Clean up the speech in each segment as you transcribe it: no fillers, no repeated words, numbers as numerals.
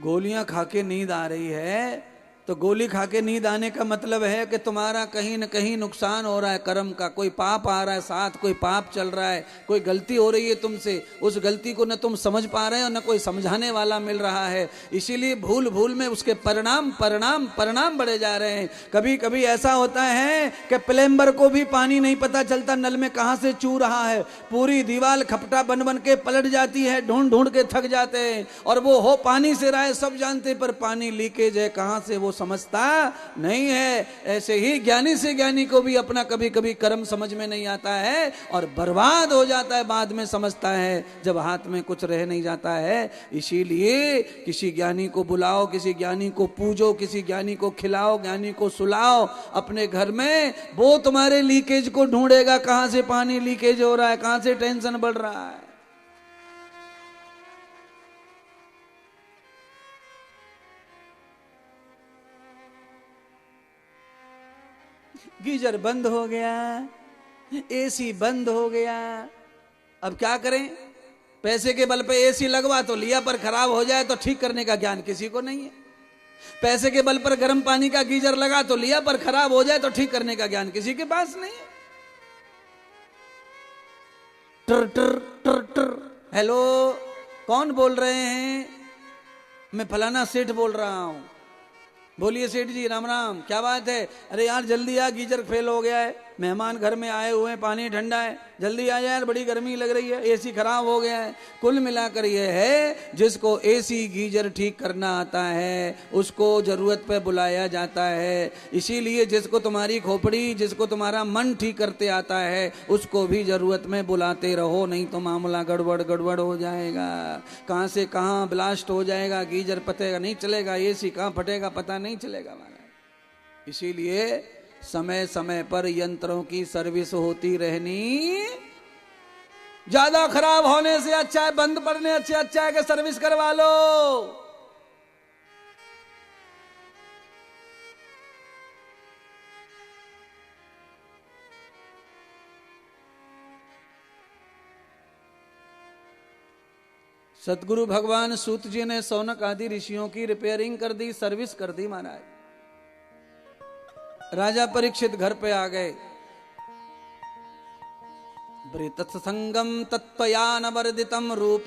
गोलियां खा के नींद आ रही है, तो गोली खा के नींद आने का मतलब है कि तुम्हारा कहीं न कहीं नुकसान हो रहा है कर्म का, कोई पाप आ रहा है साथ, कोई पाप चल रहा है, कोई गलती हो रही है तुमसे, उस गलती को न तुम समझ पा रहे हो न कोई समझाने वाला मिल रहा है, इसीलिए भूल भूल में उसके परिणाम परिणाम परिणाम बढ़े जा रहे हैं। कभी कभी ऐसा होता है कि प्लम्बर को भी पानी नहीं पता चलता नल में कहां से चू रहा है, पूरी दीवार खपटा बन बन के पलट जाती है, ढूंढ ढूंढ के थक जाते हैं, और वो हो पानी से रहा है सब जानते, पर पानी लीकेज है कहां से वो समझता नहीं है। ऐसे ही ज्ञानी से ज्ञानी को भी अपना कभी कभी कर्म समझ में नहीं आता है और बर्बाद हो जाता है, बाद में समझता है जब हाथ में कुछ रह नहीं जाता है। इसीलिए किसी ज्ञानी को बुलाओ, किसी ज्ञानी को पूजो, किसी ज्ञानी को खिलाओ, ज्ञानी को सुलाओ अपने घर में, वो तुम्हारे लीकेज को ढूंढेगा, कहां से पानी लीकेज हो रहा है, कहां से टेंशन बढ़ रहा है। गीजर बंद हो गया, एसी बंद हो गया, अब क्या करें? पैसे के बल पे एसी लगवा तो लिया, पर खराब हो जाए तो ठीक करने का ज्ञान किसी को नहीं है। पैसे के बल पर गर्म पानी का गीजर लगा तो लिया, पर खराब हो जाए तो ठीक करने का ज्ञान किसी के पास नहीं है। टर टर टर टर, हेलो कौन बोल रहे हैं? मैं फलाना सेठ बोल रहा हूं। बोलिए सेठ जी, राम राम, क्या बात है? अरे यार जल्दी आ, गीजर फेल हो गया है, मेहमान घर में आए हुए हैं, पानी ठंडा है, जल्दी आ यार, बड़ी गर्मी लग रही है, एसी खराब हो गया है। कुल मिलाकर यह है, जिसको एसी गीजर ठीक करना आता है उसको जरूरत पे बुलाया जाता है। इसीलिए जिसको तुम्हारी खोपड़ी, जिसको तुम्हारा मन ठीक करते आता है उसको भी जरूरत में बुलाते रहो, नहीं तो मामला गड़बड़ गड़बड़ हो जाएगा। कहां से कहां ब्लास्ट हो जाएगा, गीजर पता नहीं चलेगा, एसी कहां फटेगा पता नहीं चलेगा महाराज। इसीलिए समय समय पर यंत्रों की सर्विस होती रहनी, ज्यादा खराब होने से अच्छा है, बंद पड़ने से अच्छा है कि सर्विस करवा लो। सतगुरु भगवान सूत जी ने सौनक आदि ऋषियों की रिपेयरिंग कर दी, सर्विस कर दी महाराज। राजा परीक्षित घर पे आ गए। तत्संगम तत्त्वयान वर्दितम रूप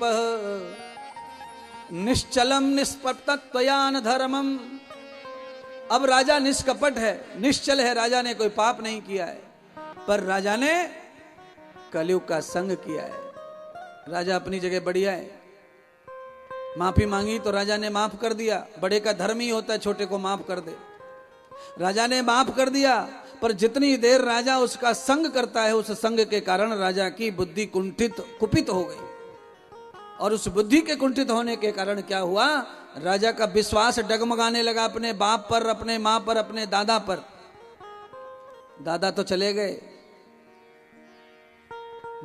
निश्चलम निष्पत्तत्वयान धर्मम। अब राजा निष्कपट है, निश्चल है, राजा ने कोई पाप नहीं किया है, पर राजा ने कलयुग का संग किया है। राजा अपनी जगह बढ़िया है, माफी मांगी तो राजा ने माफ कर दिया, बड़े का धर्म ही होता है छोटे को माफ कर दे। राजा ने माफ कर दिया, पर जितनी देर राजा उसका संग करता है, उस संग के कारण राजा की बुद्धि कुपित हो गई, और उस बुद्धि के कुंठित होने के कारण क्या हुआ, राजा का विश्वास डगमगाने लगा अपने बाप पर, अपने मां पर, अपने दादा पर। दादा तो चले गए,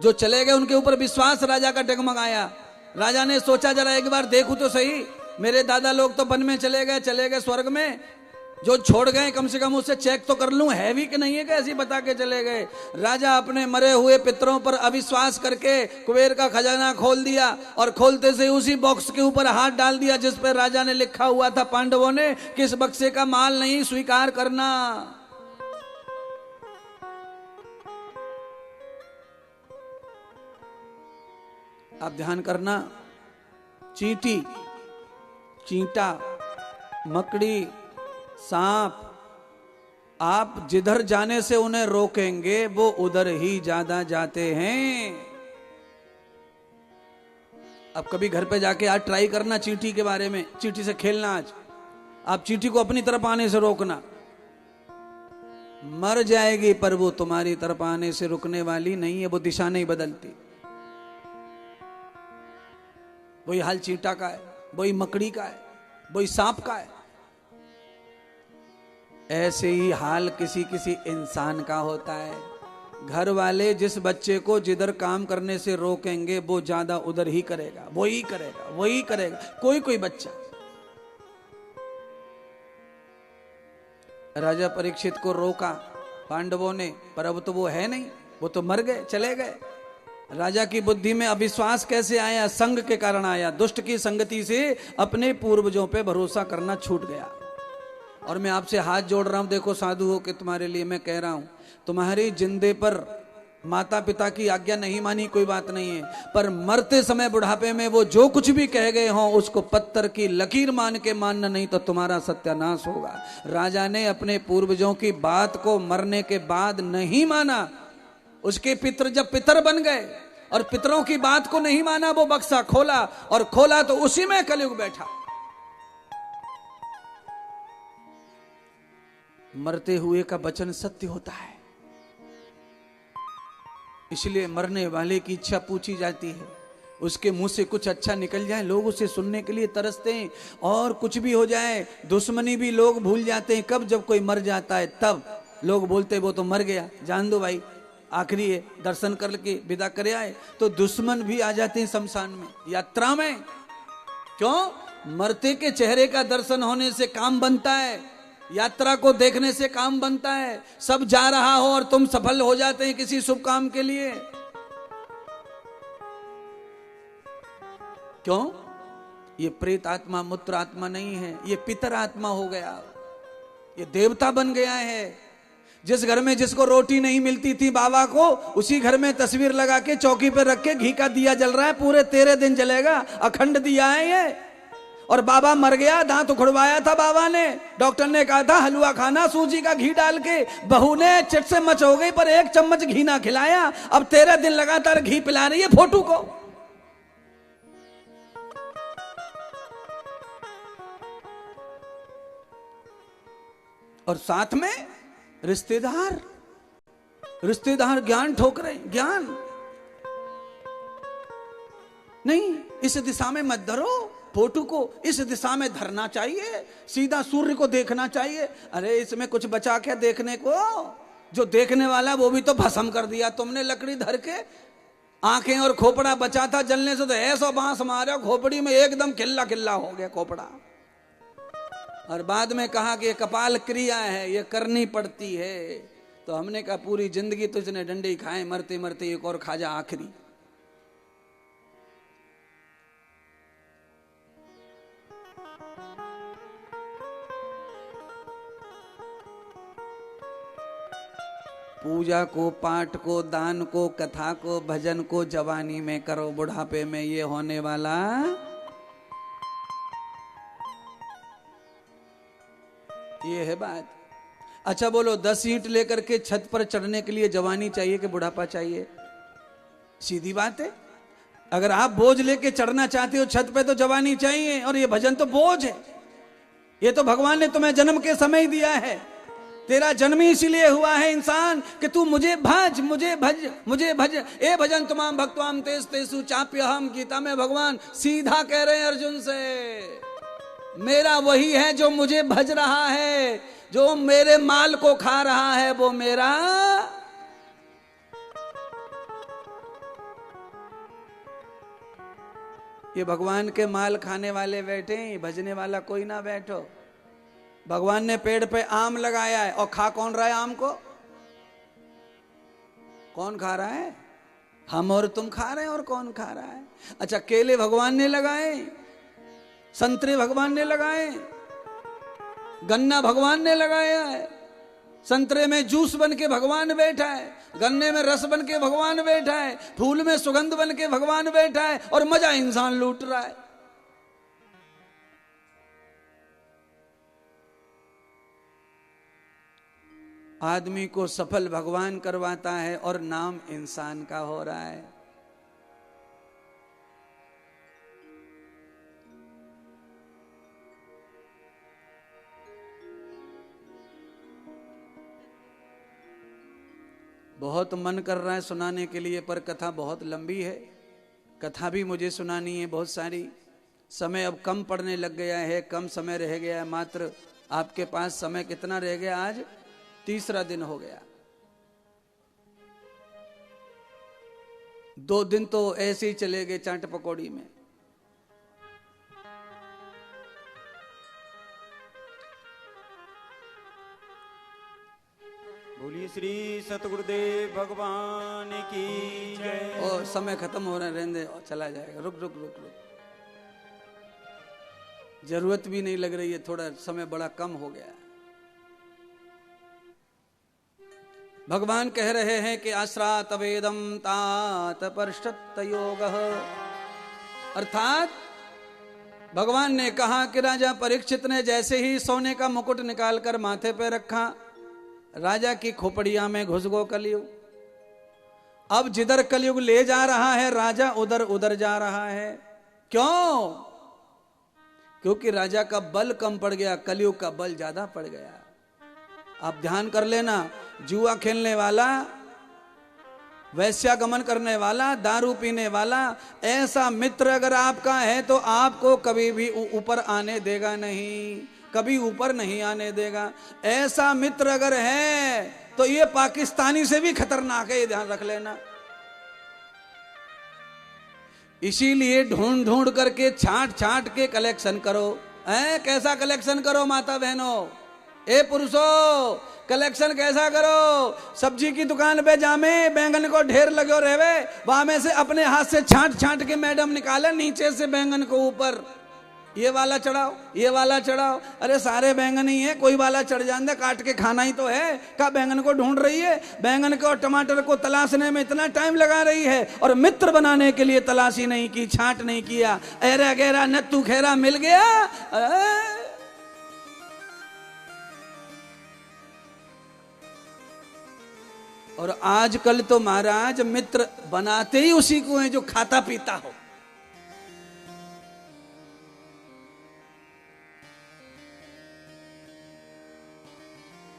जो चले गए उनके ऊपर विश्वास राजा का डगमगाया। राजा ने सोचा जरा एक बार देखूं तो सही, मेरे दादा लोग तो वन में चले गए स्वर्ग में, जो छोड़ गए कम से कम उससे चेक तो कर लूं है भी कि नहीं है, कैसी बता के चले गए। राजा अपने मरे हुए पितरों पर अविश्वास करके कुबेर का खजाना खोल दिया, और खोलते से उसी बॉक्स के ऊपर हाथ डाल दिया जिस पर राजा ने लिखा हुआ था पांडवों ने, किस बक्से का माल नहीं स्वीकार करना। आप ध्यान करना, चींटी, चींटा, मकड़ी, सांप, आप जिधर जाने से उन्हें रोकेंगे वो उधर ही ज्यादा जाते हैं। अब कभी घर पे जाके आज ट्राई करना चींटी के बारे में, चींटी से खेलना। आज आप चींटी को अपनी तरफ आने से रोकना, मर जाएगी पर वो तुम्हारी तरफ आने से रुकने वाली नहीं है, वो दिशा नहीं बदलती। वही हाल चींटा का है, वही मकड़ी का है, वही सांप का है। ऐसे ही हाल किसी किसी इंसान का होता है। घर वाले जिस बच्चे को जिधर काम करने से रोकेंगे वो ज्यादा उधर ही करेगा, वही करेगा, वही करेगा। कोई कोई बच्चा, राजा परीक्षित को रोका पांडवों ने, पर अब तो वो है नहीं, वो तो मर गए, चले गए। राजा की बुद्धि में अविश्वास कैसे आया? संग के कारण आया। दुष्ट की संगति से अपने पूर्वजों पे भरोसा करना छूट गया। और मैं आपसे हाथ जोड़ रहा हूं, देखो साधु हो के तुम्हारे लिए मैं कह रहा हूं, तुम्हारी जिंदे पर माता पिता की आज्ञा नहीं मानी कोई बात नहीं है, पर मरते समय बुढ़ापे में वो जो कुछ भी कह गए हों उसको पत्थर की लकीर मान के मानना, नहीं तो तुम्हारा सत्यानाश होगा। राजा ने अपने पूर्वजों की बात को मरने के बाद नहीं माना। उसके पितर जब पितर बन गए और पितरों की बात को नहीं माना, वो बक्सा खोला और खोला तो उसी में कलयुग बैठा। मरते हुए का वचन सत्य होता है, इसलिए मरने वाले की इच्छा पूछी जाती है। उसके मुंह से कुछ अच्छा निकल जाए, लोग उसे सुनने के लिए तरसते हैं। और कुछ भी हो जाए, दुश्मनी भी लोग भूल जाते हैं। कब? जब कोई मर जाता है तब लोग बोलते वो तो मर गया, जान दो भाई, आखिरी है, दर्शन करके विदा करे आए। तो दुश्मन भी आ जाते हैं शमशान में, यात्रा में। क्यों? मरते के चेहरे का दर्शन होने से काम बनता है, यात्रा को देखने से काम बनता है। सब जा रहा हो और तुम सफल हो जाते हैं किसी शुभ काम के लिए। क्यों? ये प्रेत आत्मा मूत्र आत्मा नहीं है, ये पितर आत्मा हो गया, ये देवता बन गया है। जिस घर में जिसको रोटी नहीं मिलती थी बाबा को, उसी घर में तस्वीर लगा के चौकी पे रख के घी का दिया जल रहा है, पूरे 13 दिन जलेगा, अखंड दिया है ये। और बाबा मर गया, दांत उखड़वाया था बाबा ने, डॉक्टर ने कहा था हलवा खाना सूजी का घी डाल के, बहू ने चिट से मच हो गई पर 1 चम्मच घी ना खिलाया। अब 13 दिन लगातार घी पिला रही है फोटू को। और साथ में रिश्तेदार ज्ञान ठोक रहे, ज्ञान नहीं, इस दिशा में मत धरो, फोटो को इस दिशा में धरना चाहिए, सीधा सूर्य को देखना चाहिए। अरे इसमें कुछ बचा क्या देखने को? जो देखने वाला वो भी तो भस्म कर दिया तुमने लकड़ी धर के। आंखें और खोपड़ा बचा था जलने से, तो ऐसा बांस मारा खोपड़ी में, एकदम खिल्ला खिल्ला हो गया खोपड़ा। और बाद में कहा कि ये कपाल क्रिया है, ये करनी पड़ती है। तो हमने कहा पूरी जिंदगी तुझने डंडे खाए, मरते मरते एक और खा जा आखिरी। पूजा को, पाठ को, दान को, कथा को, भजन को जवानी में करो, बुढ़ापे में ये होने वाला। ये है बात। अच्छा बोलो, 10 ईंट लेकर के छत पर चढ़ने के लिए जवानी चाहिए कि बुढ़ापा चाहिए? सीधी बात है। अगर आप बोझ लेके चढ़ना चाहते हो छत पे तो जवानी चाहिए, और ये भजन तो बोझ है। ये तो भगवान ने तुम्हें जन्म के समय दिया है। तेरा जन्म ही इसीलिए हुआ है इंसान कि तू मुझे भज, मुझे भज, मुझे भज। ए भजन तमाम भक्तवाम तेज तेसु चाप्य हम। गीता में भगवान सीधा कह रहे हैं अर्जुन से, मेरा वही है जो मुझे भज रहा है, जो मेरे माल को खा रहा है वो मेरा। ये भगवान के माल खाने वाले बैठे, भजने वाला कोई ना बैठो। भगवान ने पेड़ पे आम लगाया है, और खा कौन रहा है आम को? कौन खा रहा है? हम और तुम खा रहे हैं, और कौन खा रहा है? अच्छा, केले भगवान ने लगाए, संतरे भगवान ने लगाए, गन्ना भगवान ने लगाया है। संतरे में जूस बन के भगवान बैठा है, गन्ने में रस बन के भगवान बैठा है, फूल में सुगंध बन के भगवान बैठा है, और मजा इंसान लूट रहा है। आदमी को सफल भगवान करवाता है और नाम इंसान का हो रहा है। बहुत मन कर रहा है सुनाने के लिए, पर कथा बहुत लंबी है। कथा भी मुझे सुनानी है बहुत सारी। समय अब कम पड़ने लग गया है, कम समय रह गया है। मात्र आपके पास समय कितना रह गया? आज 3रा दिन हो गया। 2 दिन तो ऐसे ही चले गए चाट पकौड़ी में। बोलिए श्री सतगुरुदेव भगवान की जय। और समय खत्म हो रहा है, रहने दे, और चला जाएगा। रुक रुक रुक रुक, जरूरत भी नहीं लग रही है, थोड़ा समय बड़ा कम हो गया। भगवान कह रहे हैं कि आश्रात वेदम तात परषत योग, अर्थात भगवान ने कहा कि राजा परीक्षित ने जैसे ही सोने का मुकुट निकालकर माथे पे रखा, राजा की खोपड़िया में घुस गो कलयुग। अब जिधर कलयुग ले जा रहा है राजा उधर उधर जा रहा है। क्यों? क्योंकि राजा का बल कम पड़ गया, कलयुग का बल ज्यादा पड़ गया। आप ध्यान कर लेना, जुआ खेलने वाला, वैश्यागमन करने वाला, दारू पीने वाला, ऐसा मित्र अगर आपका है तो आपको कभी भी ऊपर आने देगा नहीं, कभी ऊपर नहीं आने देगा। ऐसा मित्र अगर है तो ये पाकिस्तानी से भी खतरनाक है, ये ध्यान रख लेना। इसीलिए ढूंढ ढूंढ करके छांट छांट के कलेक्शन करो। कैसा कलेक्शन करो माता बहनों, ए पुरुषों, कलेक्शन कैसा करो? सब्जी की दुकान पे जामे, बैंगन को ढेर लगे रहे, वहां में से अपने हाथ से छांट छांट के मैडम निकाले नीचे से बैंगन को ऊपर, ये वाला चढ़ाओ, ये वाला चढ़ाओ। अरे सारे बैंगन ही है, कोई वाला चढ़ जाए, काट के खाना ही तो है। क्या बैंगन को ढूंढ रही है? बैंगन को और टमाटर को तलाशने में इतना टाइम लगा रही है, और मित्र बनाने के लिए तलाशी नहीं की, छांट नहीं किया। एरा गहरा नत्थू खेरा मिल गया। और आजकल तो महाराज मित्र बनाते ही उसी को है जो खाता पीता हो।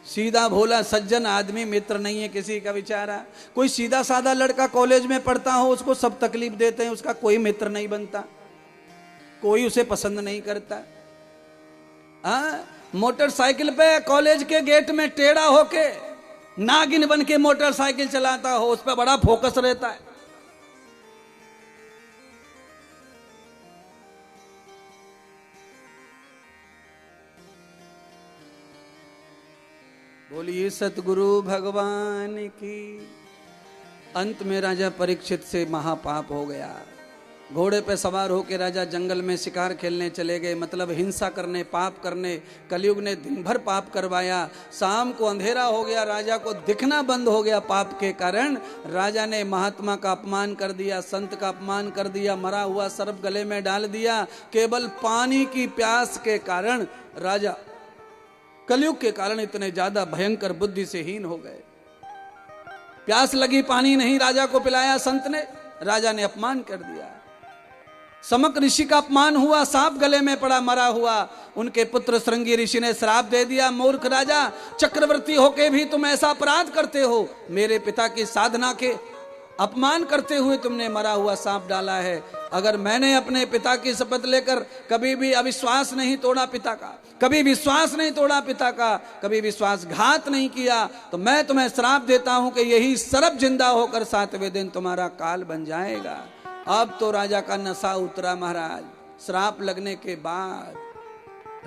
सीधा भोला सज्जन आदमी मित्र नहीं है किसी का बेचारा। कोई सीधा साधा लड़का कॉलेज में पढ़ता हो, उसको सब तकलीफ देते हैं, उसका कोई मित्र नहीं बनता, कोई उसे पसंद नहीं करता। मोटरसाइकिल पे कॉलेज के गेट में टेढ़ा होके नागिन बन के मोटरसाइकिल चलाता हो, उस पर बड़ा फोकस रहता है। बोलिए सतगुरु भगवान की। अंत में राजा परीक्षित से महापाप हो गया। घोड़े पे सवार होकर राजा जंगल में शिकार खेलने चले गए, मतलब हिंसा करने, पाप करने। कलयुग ने दिन भर पाप करवाया। शाम को अंधेरा हो गया, राजा को दिखना बंद हो गया पाप के कारण। राजा ने महात्मा का अपमान कर दिया, संत का अपमान कर दिया, मरा हुआ सर्प गले में डाल दिया। केवल पानी की प्यास के कारण राजा कलयुग के कारण इतने ज्यादा भयंकर बुद्धि से हीन हो गए। प्यास लगी, पानी नहीं राजा को पिलाया संत ने, राजा ने अपमान कर दिया। समक ऋषि का अपमान हुआ, सांप गले में पड़ा मरा हुआ। उनके पुत्र श्रृंगी ऋषि ने श्राप दे दिया, मूर्ख राजा, चक्रवर्ती होके भी तुम ऐसा अपराध करते हो, मेरे पिता की साधना के अपमान करते हुए तुमने मरा हुआ सांप डाला है। अगर मैंने अपने पिता की शपथ लेकर कभी भी अविश्वास नहीं तोड़ा पिता का, कभी विश्वास नहीं तोड़ा पिता का, कभी विश्वासघात नहीं किया, तो मैं तुम्हें श्राप देता हूं कि यही सर्प जिंदा होकर 7वें दिन तुम्हारा काल बन जाएगा। अब तो राजा का नशा उतरा महाराज। श्राप लगने के बाद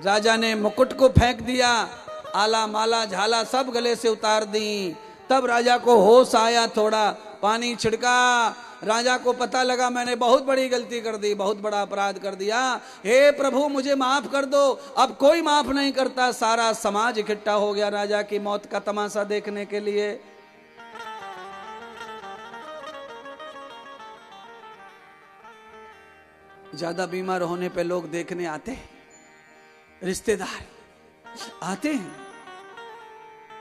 राजा ने मुकुट को फेंक दिया, आला माला झाला सब गले से उतार दी। तब राजा को होश आया, थोड़ा पानी छिड़का। राजा को पता लगा मैंने बहुत बड़ी गलती कर दी, बहुत बड़ा अपराध कर दिया। हे प्रभु मुझे माफ कर दो। अब कोई माफ नहीं करता। सारा समाज इकट्ठा हो गया राजा की मौत का तमाशा देखने के लिए। ज्यादा बीमार होने पे लोग देखने आते हैं, रिश्तेदार आते हैं।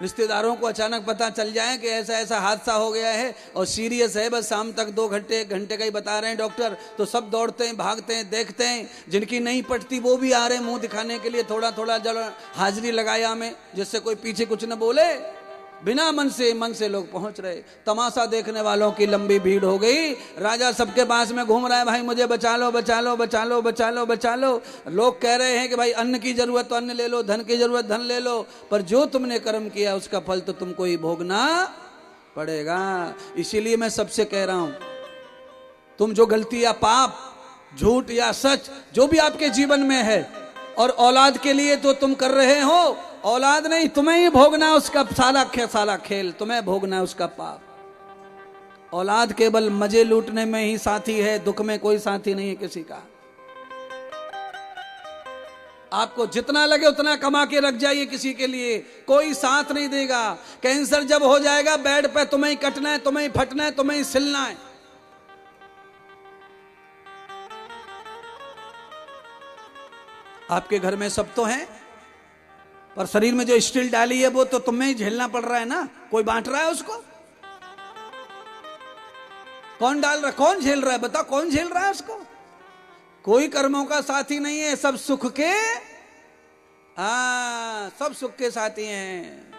रिश्तेदारों को अचानक पता चल जाए कि ऐसा ऐसा हादसा हो गया है और सीरियस है, बस शाम तक 2 घंटे 1 घंटे का ही बता रहे हैं डॉक्टर, तो सब दौड़ते हैं, भागते हैं, देखते हैं। जिनकी नहीं पटती वो भी आ रहे हैं मुंह दिखाने के लिए, थोड़ा थोड़ा जब हाजिरी लगाया में, जिससे कोई पीछे कुछ न बोले। बिना मन से लोग पहुंच रहे। तमाशा देखने वालों की लंबी भीड़ हो गई। राजा सबके पास में घूम रहा है, भाई मुझे बचा लो, बचा लो, बचा लो, बचा लो, बचा लो। लोग कह रहे हैं कि भाई अन्न की जरूरत तो अन्न ले लो, धन की जरूरत धन ले लो, पर जो तुमने कर्म किया उसका फल तो तुमको ही भोगना पड़ेगा। इसीलिए मैं सबसे कह रहा हूं, तुम जो गलती या पाप, झूठ या सच जो भी आपके जीवन में है, और औलाद के लिए तो तुम कर रहे हो, औलाद नहीं, तुम्हें ही भोगना उसका सारा खेल, तुम्हें भोगना उसका पाप। औलाद केवल मजे लूटने में ही साथी है, दुख में कोई साथी नहीं है किसी का। आपको जितना लगे उतना कमा के रख जाइए, किसी के लिए कोई साथ नहीं देगा। कैंसर जब हो जाएगा बेड पे तुम्हें ही कटना है, तुम्हें ही फटना है, तुम्हें ही सिलना है। आपके घर में सब तो हैं, पर शरीर में जो स्टील डाली है वो तो तुम्हें ही झेलना पड़ रहा है ना। कोई बांट रहा है उसको? कौन डाल रहा है, कौन झेल रहा है? बताओ कौन झेल रहा है उसको? कोई कर्मों का साथी नहीं है, सब सुख के, सब सुख के साथी हैं,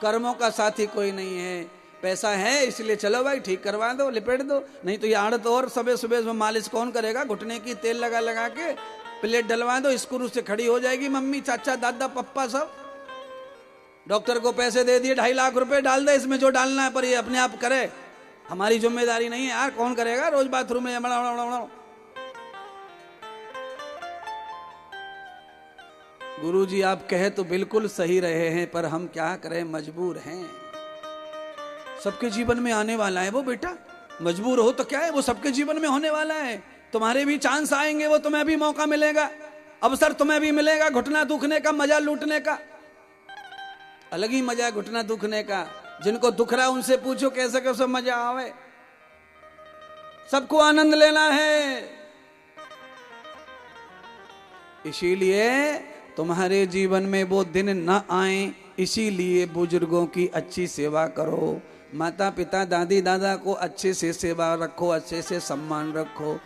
कर्मों का साथी कोई नहीं है। पैसा है इसलिए चलो भाई ठीक करवा दो, लिपेट दो, नहीं तो ये आड़त और सुबह सुबह मालिश कौन करेगा? घुटने की तेल लगा लगा के प्लेट डलवा दो, स्क्रू से खड़ी हो जाएगी मम्मी, चाचा, दादा, पप्पा सब। डॉक्टर को पैसे दे दिए 2.5 लाख रुपए, डाल दे इसमें जो डालना है, पर ये अपने आप करे, हमारी जिम्मेदारी नहीं है यार। कौन करेगा रोज बाथरूम में? गुरुजी आप कहे तो बिल्कुल सही रहे हैं, पर हम क्या करें, मजबूर हैं। सबके जीवन में आने वाला है वो बेटा, मजबूर हो तो क्या है, वो सबके जीवन में होने वाला है। तुम्हारे भी चांस आएंगे, वो तुम्हें भी मौका मिलेगा, अवसर तुम्हें भी मिलेगा घुटना दुखने का, मजा लूटने का। अलग ही मजा है घुटना दुखने का। जिनको दुख रहा है उनसे पूछो कैसे कैसे मजा आवे। सबको आनंद लेना है। इसीलिए तुम्हारे जीवन में वो दिन न आए, इसीलिए बुजुर्गों की अच्छी सेवा करो। माता पिता दादी दादा को अच्छे से सेवा रखो, अच्छे से सम्मान रखो।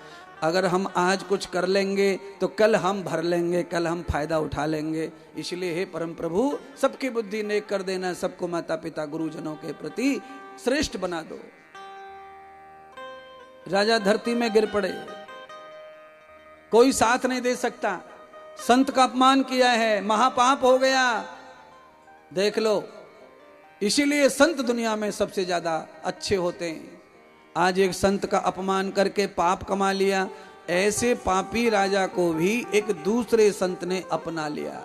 अगर हम आज कुछ कर लेंगे तो कल हम भर लेंगे, कल हम फायदा उठा लेंगे। इसलिए हे परम प्रभु सबकी बुद्धि नेक कर देना, सबको माता पिता गुरुजनों के प्रति श्रेष्ठ बना दो। राजा धरती में गिर पड़े, कोई साथ नहीं दे सकता। संत का अपमान किया है, महापाप हो गया, देख लो। इसीलिए संत दुनिया में सबसे ज्यादा अच्छे होते हैं। आज एक संत का अपमान करके पाप कमा लिया, ऐसे पापी राजा को भी एक दूसरे संत ने अपना लिया।